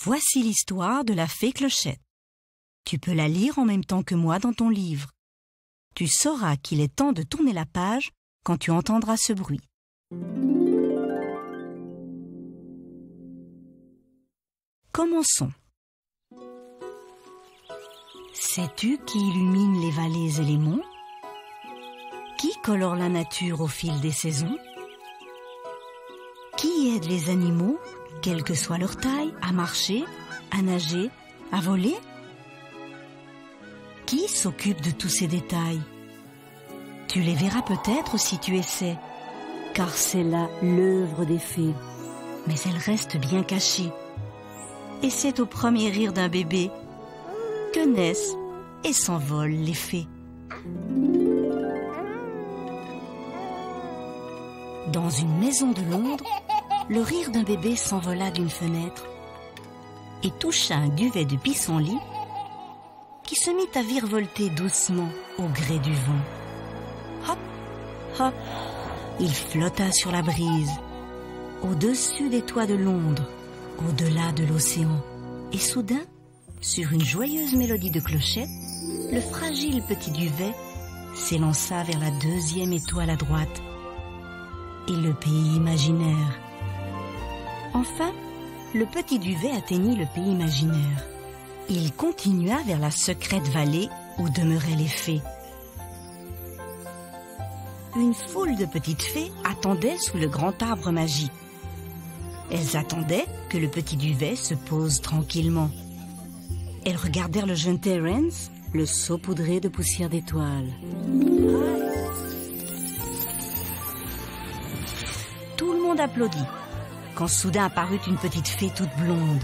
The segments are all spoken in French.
Voici l'histoire de la fée Clochette. Tu peux la lire en même temps que moi dans ton livre. Tu sauras qu'il est temps de tourner la page quand tu entendras ce bruit. Commençons. Sais-tu qui illumine les vallées et les monts? Qui colore la nature au fil des saisons? Qui aide les animaux, quelle que soit leur taille, à marcher, à nager, à voler? Qui s'occupe de tous ces détails? Tu les verras peut-être si tu essaies, car c'est là l'œuvre des fées. Mais elle reste bien cachée. Et c'est au premier rire d'un bébé que naissent et s'envolent les fées. Dans une maison de Londres, le rire d'un bébé s'envola d'une fenêtre et toucha un duvet de pissenlit qui se mit à virevolter doucement au gré du vent. Hop, hop, il flotta sur la brise, au-dessus des toits de Londres, au-delà de l'océan. Et soudain, sur une joyeuse mélodie de clochette, le fragile petit duvet s'élança vers la deuxième étoile à droite et le pays imaginaire. Enfin, le petit duvet atteignit le pays imaginaire. Il continua vers la secrète vallée où demeuraient les fées. Une foule de petites fées attendait sous le grand arbre magique. Elles attendaient que le petit duvet se pose tranquillement. Elles regardèrent le jeune Terence, le saupoudré de poussière d'étoiles. Tout le monde applaudit, quand soudain apparut une petite fée toute blonde.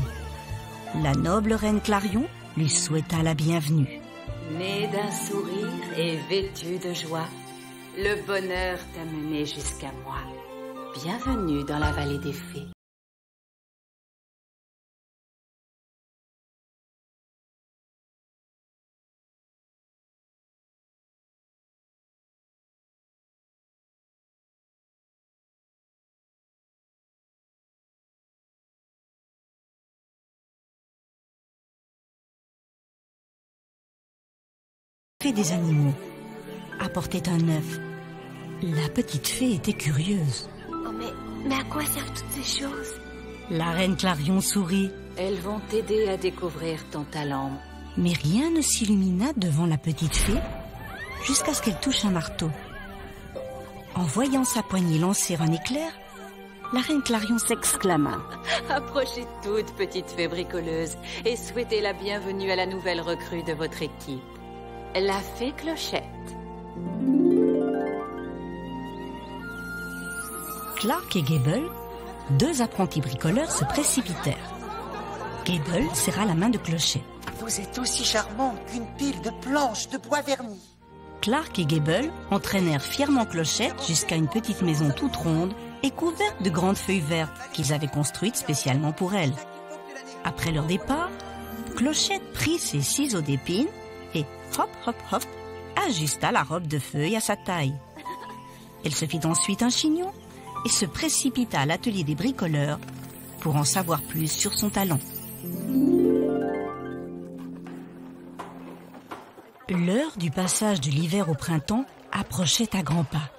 La noble reine Clarion lui souhaita la bienvenue. Née d'un sourire et vêtue de joie, le bonheur t'a mené jusqu'à moi. Bienvenue dans la vallée des fées. Fée des animaux apportait un œuf. La petite fée était curieuse. Oh mais à quoi servent toutes ces choses? La reine Clarion sourit. Elles vont t'aider à découvrir ton talent. Mais rien ne s'illumina devant la petite fée jusqu'à ce qu'elle touche un marteau. En voyant sa poignée lancer un éclair, la reine Clarion s'exclama. Approchez toute petite fée bricoleuse et souhaitez la bienvenue à la nouvelle recrue de votre équipe, la fée Clochette. Clark et Gable, deux apprentis bricoleurs, se précipitèrent. Gable serra la main de Clochette. Vous êtes aussi charmant qu'une pile de planches de bois verni. Clark et Gable entraînèrent fièrement Clochette jusqu'à une petite maison toute ronde et couverte de grandes feuilles vertes qu'ils avaient construites spécialement pour elle. Après leur départ, Clochette prit ses ciseaux d'épines et hop, hop, hop, ajusta la robe de feuilles à sa taille. Elle se fit ensuite un chignon et se précipita à l'atelier des bricoleurs pour en savoir plus sur son talent. L'heure du passage de l'hiver au printemps approchait à grands pas.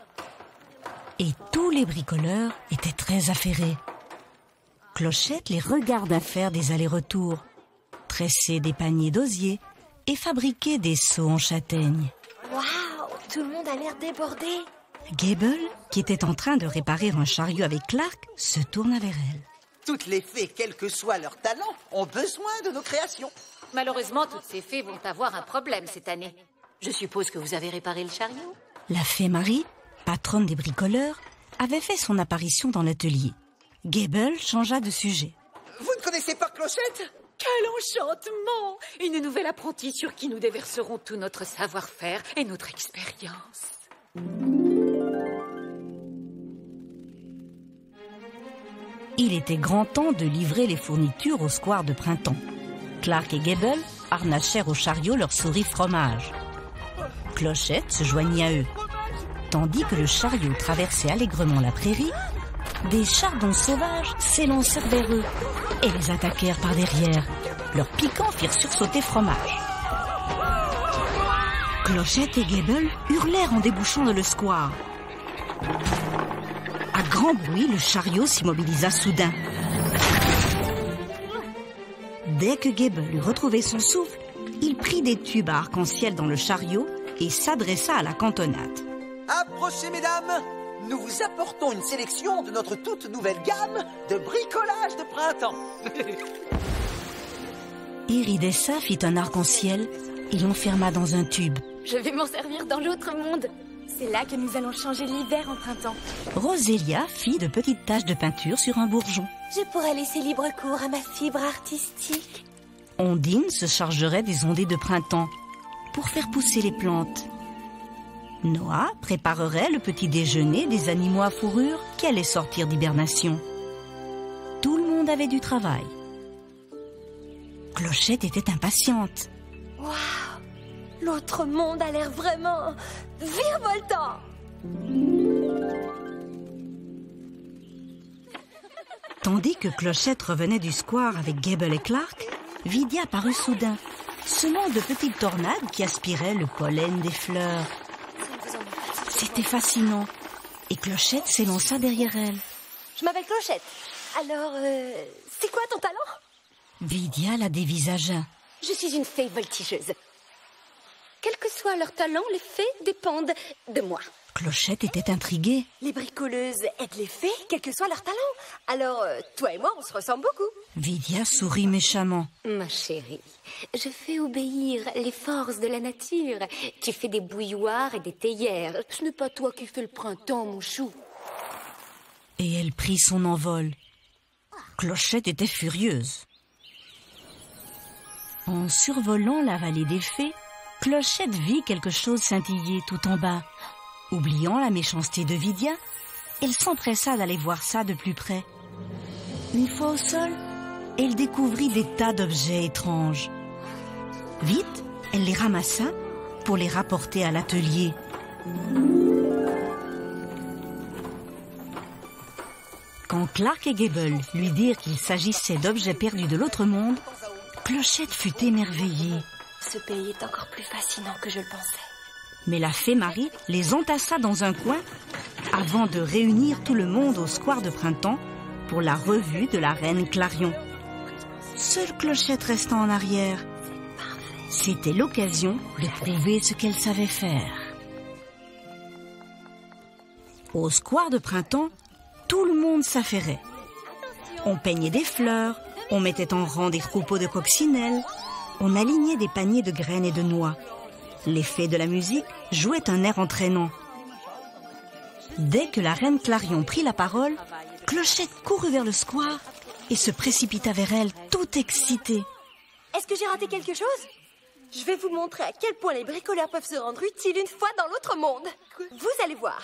Et tous les bricoleurs étaient très affairés. Clochette les regarda faire des allers-retours, tresser des paniers d'osier et fabriquer des seaux en châtaigne. Waouh, tout le monde a l'air débordé. Gable, qui était en train de réparer un chariot avec Clark, se tourna vers elle. Toutes les fées, quel que soit leur talent, ont besoin de nos créations. Malheureusement, toutes ces fées vont avoir un problème cette année. Je suppose que vous avez réparé le chariot? La fée Marie, patronne des bricoleurs, avait fait son apparition dans l'atelier. Gable changea de sujet. Vous ne connaissez pas Clochette? Quel enchantement! Une nouvelle apprentie sur qui nous déverserons tout notre savoir-faire et notre expérience. Il était grand temps de livrer les fournitures au square de printemps. Clark et Gable harnachèrent au chariot leur souris fromage. Clochette se joignit à eux. Tandis que le chariot traversait allègrement la prairie, des chardons sauvages s'élancèrent vers eux et les attaquèrent par derrière. Leurs piquants firent sursauter Fromage. Clochette et Gable hurlèrent en débouchant dans le square. À grand bruit, le chariot s'immobilisa soudain. Dès que Gable eut retrouvé son souffle, il prit des tubes à arc-en-ciel dans le chariot et s'adressa à la cantonade. Approchez, mesdames. Nous vous apportons une sélection de notre toute nouvelle gamme de bricolage de printemps. Iridessa fit un arc-en-ciel et l'enferma dans un tube. Je vais m'en servir dans l'autre monde. C'est là que nous allons changer l'hiver en printemps. Rosélia fit de petites taches de peinture sur un bourgeon. Je pourrais laisser libre cours à ma fibre artistique. Ondine se chargerait des ondées de printemps pour faire pousser les plantes. Noah préparerait le petit déjeuner des animaux à fourrure qui allaient sortir d'hibernation. Tout le monde avait du travail. Clochette était impatiente. Waouh! L'autre monde a l'air vraiment virevoltant. Tandis que Clochette revenait du square avec Gable et Clark, Vidia apparut soudain, semant de petites tornades qui aspiraient le pollen des fleurs. C'était fascinant, et Clochette s'élança derrière elle. Je m'appelle Clochette. Alors, c'est quoi ton talent? Vidia la dévisagea. Je suis une fée voltigeuse. Quel que soit leur talent, les fées dépendent de moi. Clochette était intriguée. Les bricoleuses aident les fées, quel que soit leur talent. Alors, toi et moi, on se ressemble beaucoup. Vidia sourit méchamment. Ma chérie, je fais obéir les forces de la nature. Tu fais des bouilloires et des théières. Ce n'est pas toi qui fais le printemps, mon chou. Et elle prit son envol. Clochette était furieuse. En survolant la vallée des fées, Clochette vit quelque chose scintiller tout en bas. Oubliant la méchanceté de Vidia, elle s'empressa d'aller voir ça de plus près. Une fois au sol, elle découvrit des tas d'objets étranges. Vite, elle les ramassa pour les rapporter à l'atelier. Quand Clark et Gable lui dirent qu'il s'agissait d'objets perdus de l'autre monde, Clochette fut émerveillée. Ce pays est encore plus fascinant que je le pensais. Mais la fée Marie les entassa dans un coin avant de réunir tout le monde au square de printemps pour la revue de la reine Clarion. Seule Clochette resta en arrière. C'était l'occasion de prouver ce qu'elle savait faire. Au square de printemps, tout le monde s'affairait. On peignait des fleurs, on mettait en rang des troupeaux de coccinelles, on alignait des paniers de graines et de noix. Les fées de la musique jouaient un air entraînant. Dès que la reine Clarion prit la parole, Clochette courut vers le square et se précipita vers elle, toute excitée. Est-ce que j'ai raté quelque chose? Je vais vous montrer à quel point les bricoleurs peuvent se rendre utiles une fois dans l'autre monde. Vous allez voir.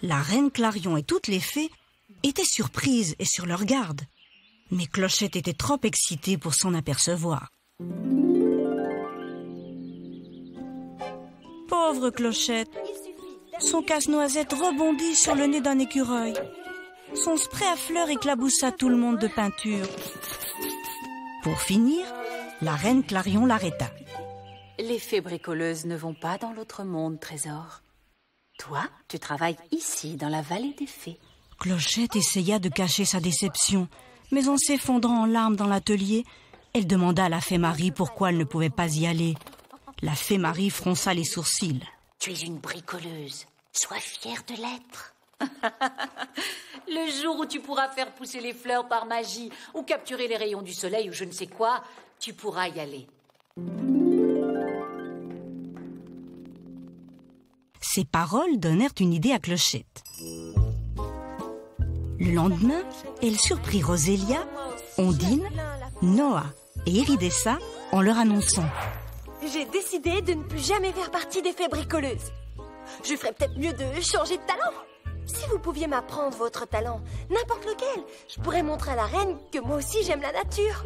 La reine Clarion et toutes les fées étaient surprises et sur leur garde. Mais Clochette était trop excitée pour s'en apercevoir. Pauvre Clochette, son casse-noisette rebondit sur le nez d'un écureuil. Son spray à fleurs éclaboussa tout le monde de peinture. Pour finir, la reine Clarion l'arrêta. Les fées bricoleuses ne vont pas dans l'autre monde, Trésor. Toi, tu travailles ici, dans la vallée des fées. Clochette essaya de cacher sa déception, mais en s'effondrant en larmes dans l'atelier, elle demanda à la fée Marie pourquoi elle ne pouvait pas y aller. La fée Marie fronça les sourcils. Tu es une bricoleuse. Sois fière de l'être. Le jour où tu pourras faire pousser les fleurs par magie, ou capturer les rayons du soleil, ou je ne sais quoi, tu pourras y aller. Ces paroles donnèrent une idée à Clochette. Le lendemain, elle surprit Rosélia, Ondine, Noah et Iridessa en leur annonçant: J'ai décidé de ne plus jamais faire partie des fées bricoleuses. Je ferais peut-être mieux de changer de talent. Si vous pouviez m'apprendre votre talent, n'importe lequel, je pourrais montrer à la reine que moi aussi j'aime la nature.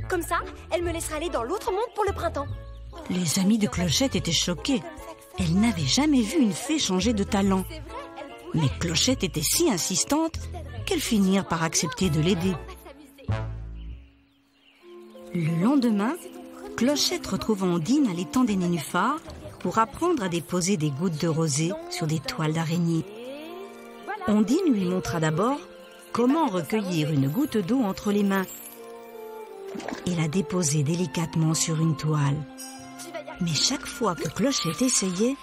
Comme ça, elle me laissera aller dans l'autre monde pour le printemps. Les amis de Clochette étaient choqués. Elle n'avait jamais vu une fée changer de talent. Mais Clochette était si insistante qu'elles finirent par accepter de l'aider. Le lendemain, Clochette retrouve Ondine à l'étang des nénuphars pour apprendre à déposer des gouttes de rosée sur des toiles d'araignée. Ondine lui montra d'abord comment recueillir une goutte d'eau entre les mains et la déposer délicatement sur une toile. Mais chaque fois que Clochette essayait,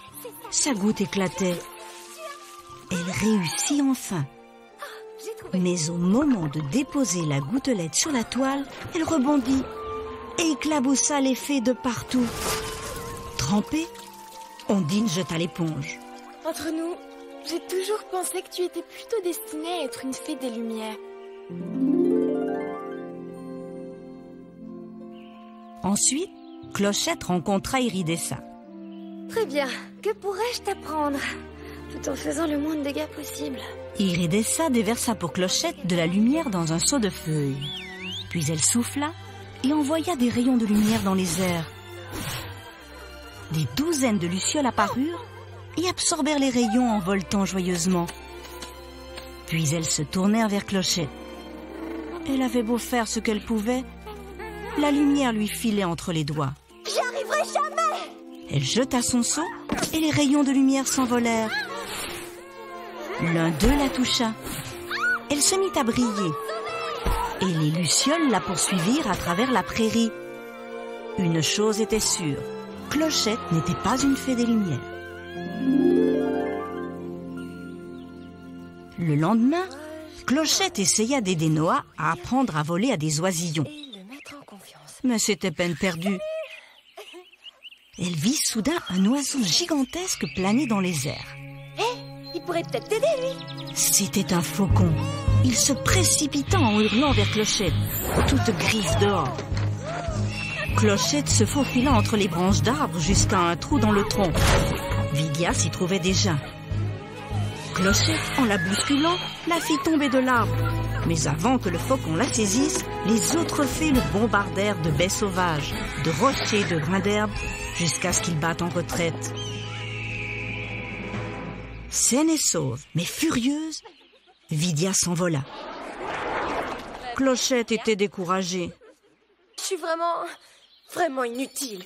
sa goutte éclatait. Elle réussit enfin. Mais au moment de déposer la gouttelette sur la toile, elle rebondit et éclaboussa les fées de partout. Trempée, Ondine jeta l'éponge. Entre nous, j'ai toujours pensé que tu étais plutôt destinée à être une fée des Lumières. Ensuite, Clochette rencontra Iridessa. Très bien, que pourrais-je t'apprendre, tout en faisant le moins de dégâts possible? Iridessa déversa pour Clochette de la lumière dans un seau de feuilles. Puis elle souffla et envoya des rayons de lumière dans les airs. Des douzaines de lucioles apparurent et absorbèrent les rayons en voltant joyeusement. Puis elles se tournèrent vers Clochette. Elle avait beau faire ce qu'elle pouvait, la lumière lui filait entre les doigts. J'y arriverai jamais! Elle jeta son seau et les rayons de lumière s'envolèrent. L'un d'eux la toucha. Elle se mit à briller. Et les lucioles la poursuivirent à travers la prairie. Une chose était sûre, Clochette n'était pas une fée des Lumières. Le lendemain, Clochette essaya d'aider Noah à apprendre à voler à des oisillons. Mais c'était peine perdue. Elle vit soudain un oiseau gigantesque planer dans les airs. Il pourrait peut-être t'aider, lui. C'était un faucon. Il se précipita en hurlant vers Clochette, toute grise dehors. Clochette se faufila entre les branches d'arbres jusqu'à un trou dans le tronc. Vidia s'y trouvait déjà. Clochette, en la bousculant, la fit tomber de l'arbre. Mais avant que le faucon la saisisse, les autres fées le bombardèrent de baies sauvages, de rochers, de grains d'herbe, jusqu'à ce qu'il batte en retraite. Saine et sauve, mais furieuse, Vidia s'envola. Clochette était découragée. Je suis vraiment inutile.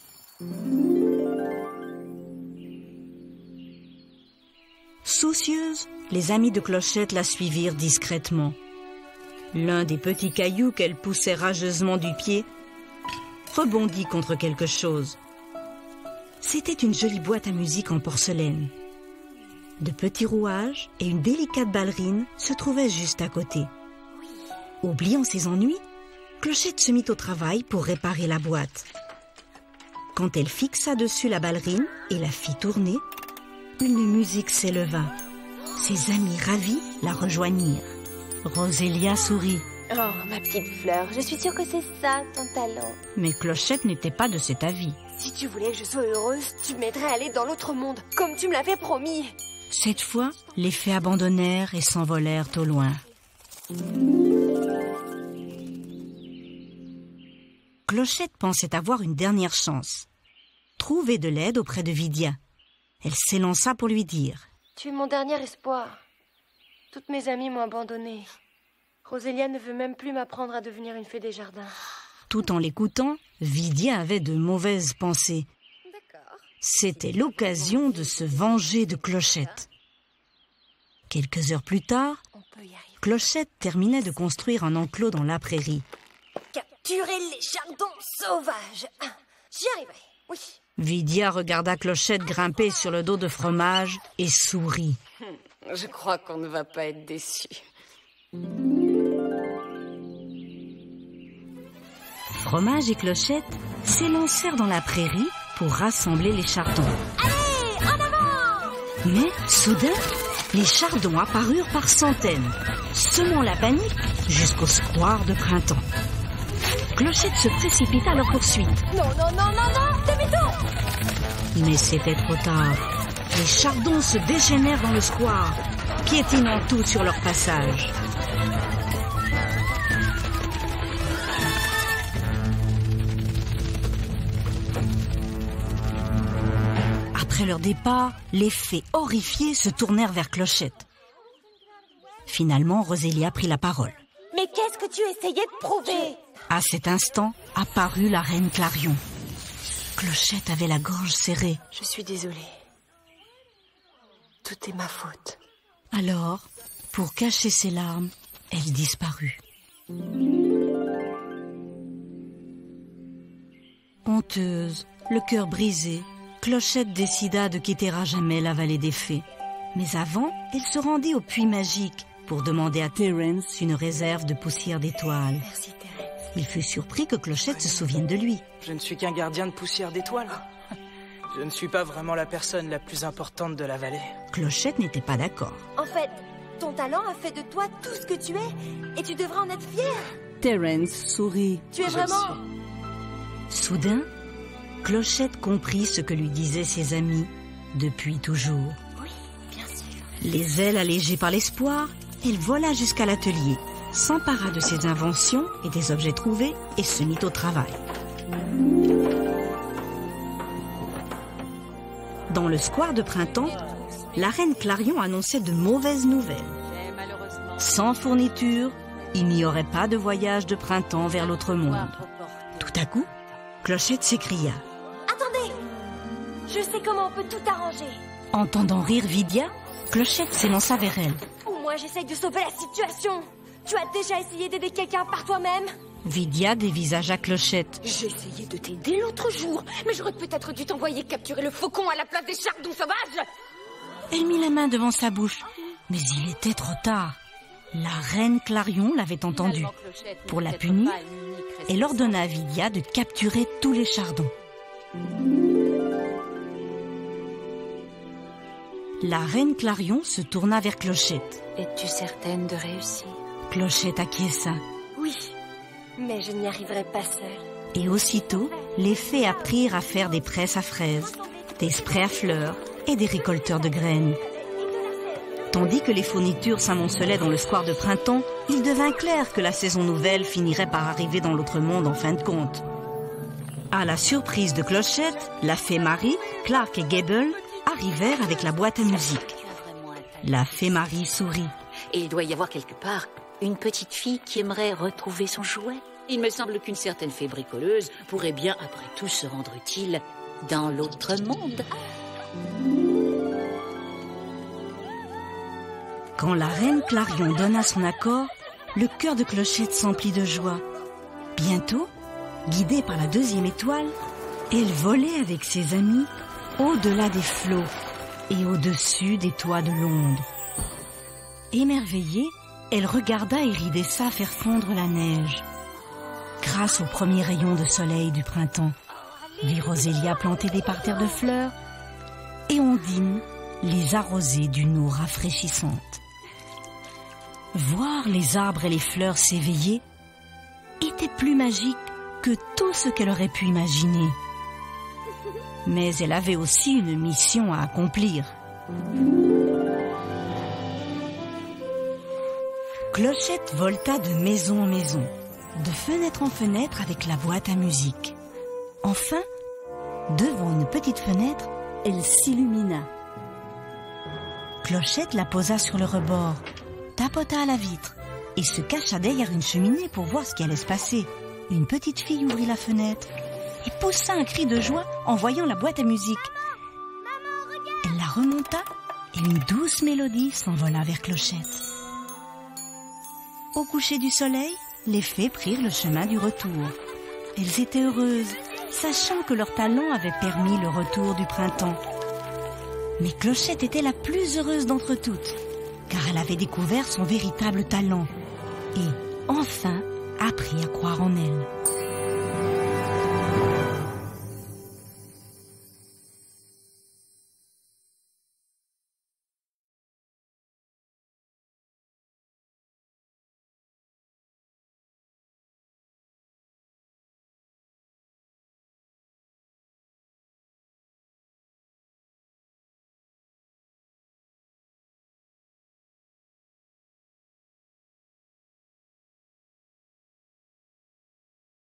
Soucieuse, les amis de Clochette la suivirent discrètement. L'un des petits cailloux qu'elle poussait rageusement du pied rebondit contre quelque chose. C'était une jolie boîte à musique en porcelaine. De petits rouages et une délicate ballerine se trouvaient juste à côté. Oubliant ses ennuis, Clochette se mit au travail pour réparer la boîte. Quand elle fixa dessus la ballerine et la fit tourner, une musique s'éleva. Ses amis ravis la rejoignirent. Rosélia sourit. Oh, ma petite fleur, je suis sûre que c'est ça, ton talent. Mais Clochette n'était pas de cet avis. Si tu voulais que je sois heureuse, tu m'aiderais à aller dans l'autre monde, comme tu me l'avais promis. Cette fois, les fées abandonnèrent et s'envolèrent au loin. Clochette pensait avoir une dernière chance. Trouver de l'aide auprès de Vidia. Elle s'élança pour lui dire. Tu es mon dernier espoir. Toutes mes amies m'ont abandonnée. Rosélia ne veut même plus m'apprendre à devenir une fée des jardins. Tout en l'écoutant, Vidia avait de mauvaises pensées. C'était l'occasion de se venger de Clochette. Quelques heures plus tard, Clochette terminait de construire un enclos dans la prairie. Capturer les jardins sauvages. J'y arriverai, oui. Vidia regarda Clochette grimper sur le dos de Fromage et sourit. Je crois qu'on ne va pas être déçus. Fromage et Clochette s'élancèrent dans la prairie pour rassembler les chardons. Allez, en avant! Mais, soudain, les chardons apparurent par centaines, semant la panique jusqu'au square de printemps. Clochette se précipita à leur poursuite. Non, demi-tour! Mais c'était trop tard. Les chardons se déchaînèrent dans le square, piétinant tout sur leur passage. Après leur départ, les fées horrifiées se tournèrent vers Clochette. Finalement, Rosélia prit la parole. Mais qu'est-ce que tu essayais de prouver? À cet instant, apparut la reine Clarion. Clochette avait la gorge serrée. Je suis désolée. Tout est ma faute. Alors, pour cacher ses larmes, elle disparut. Honteuse, le cœur brisé, Clochette décida de quitter à jamais la vallée des fées. Mais avant, elle se rendit au puits magique pour demander à Terence une réserve de poussière d'étoiles. Merci, Terence. Il fut surpris que Clochette se souvienne de lui. Je ne suis qu'un gardien de poussière d'étoiles. Je ne suis pas vraiment la personne la plus importante de la vallée. Clochette n'était pas d'accord. En fait, ton talent a fait de toi tout ce que tu es et tu devrais en être fier. Terence sourit. Tu es vraiment... Soudain, Clochette comprit ce que lui disaient ses amis depuis toujours. Oui, bien sûr. Les ailes allégées par l'espoir, elle vola jusqu'à l'atelier, s'empara de ses inventions et des objets trouvés et se mit au travail. Dans le square de printemps, la reine Clarion annonçait de mauvaises nouvelles. Sans fourniture, il n'y aurait pas de voyage de printemps vers l'autre monde. Tout à coup, Clochette s'écria. Attendez! Je sais comment on peut tout arranger. Entendant rire Vidia, Clochette s'élança vers elle. Ou moi j'essaye de sauver la situation. Tu as déjà essayé d'aider quelqu'un par toi-même? Vidia dévisagea Clochette. J'ai essayé de t'aider l'autre jour, mais j'aurais peut-être dû t'envoyer capturer le faucon à la place des chardons sauvages. Elle mit la main devant sa bouche, mais il était trop tard. La reine Clarion l'avait entendu. Pour la punir, elle ordonna à Vidia de capturer tous les chardons. La reine Clarion se tourna vers Clochette. Es-tu certaine de réussir? Clochette acquiesça. Oui, mais je n'y arriverai pas seule. Et aussitôt, les fées apprirent à faire des presses à fraises, des sprays à fleurs et des récolteurs de graines. Tandis que les fournitures s'amoncelaient dans le square de printemps, il devint clair que la saison nouvelle finirait par arriver dans l'autre monde en fin de compte. À la surprise de Clochette, la fée Marie, Clark et Gable arrivèrent avec la boîte à musique. La fée Marie sourit. Et il doit y avoir quelque part une petite fille qui aimerait retrouver son jouet. Il me semble qu'une certaine fée bricoleuse pourrait bien, après tout, se rendre utile dans l'autre monde. Quand la reine Clarion donna son accord, le cœur de Clochette s'emplit de joie. Bientôt, guidée par la deuxième étoile, elle volait avec ses amis au-delà des flots et au-dessus des toits de Londres. Émerveillée, elle regarda Iridessa faire fondre la neige. Grâce aux premiers rayons de soleil du printemps, vit Rosélia planter des parterres de fleurs et Ondine les arroser d'une eau rafraîchissante. Voir les arbres et les fleurs s'éveiller était plus magique que tout ce qu'elle aurait pu imaginer. Mais elle avait aussi une mission à accomplir. Clochette voleta de maison en maison, de fenêtre en fenêtre avec la boîte à musique. Enfin, devant une petite fenêtre, elle s'illumina. Clochette la posa sur le rebord, tapota à la vitre et se cacha derrière une cheminée pour voir ce qui allait se passer. Une petite fille ouvrit la fenêtre et poussa un cri de joie en voyant la boîte à musique. Elle la remonta et une douce mélodie s'envola vers Clochette. Au coucher du soleil, les fées prirent le chemin du retour. Elles étaient heureuses, sachant que leur talent avait permis le retour du printemps. Mais Clochette était la plus heureuse d'entre toutes, car elle avait découvert son véritable talent et, enfin, appris à croire en elle.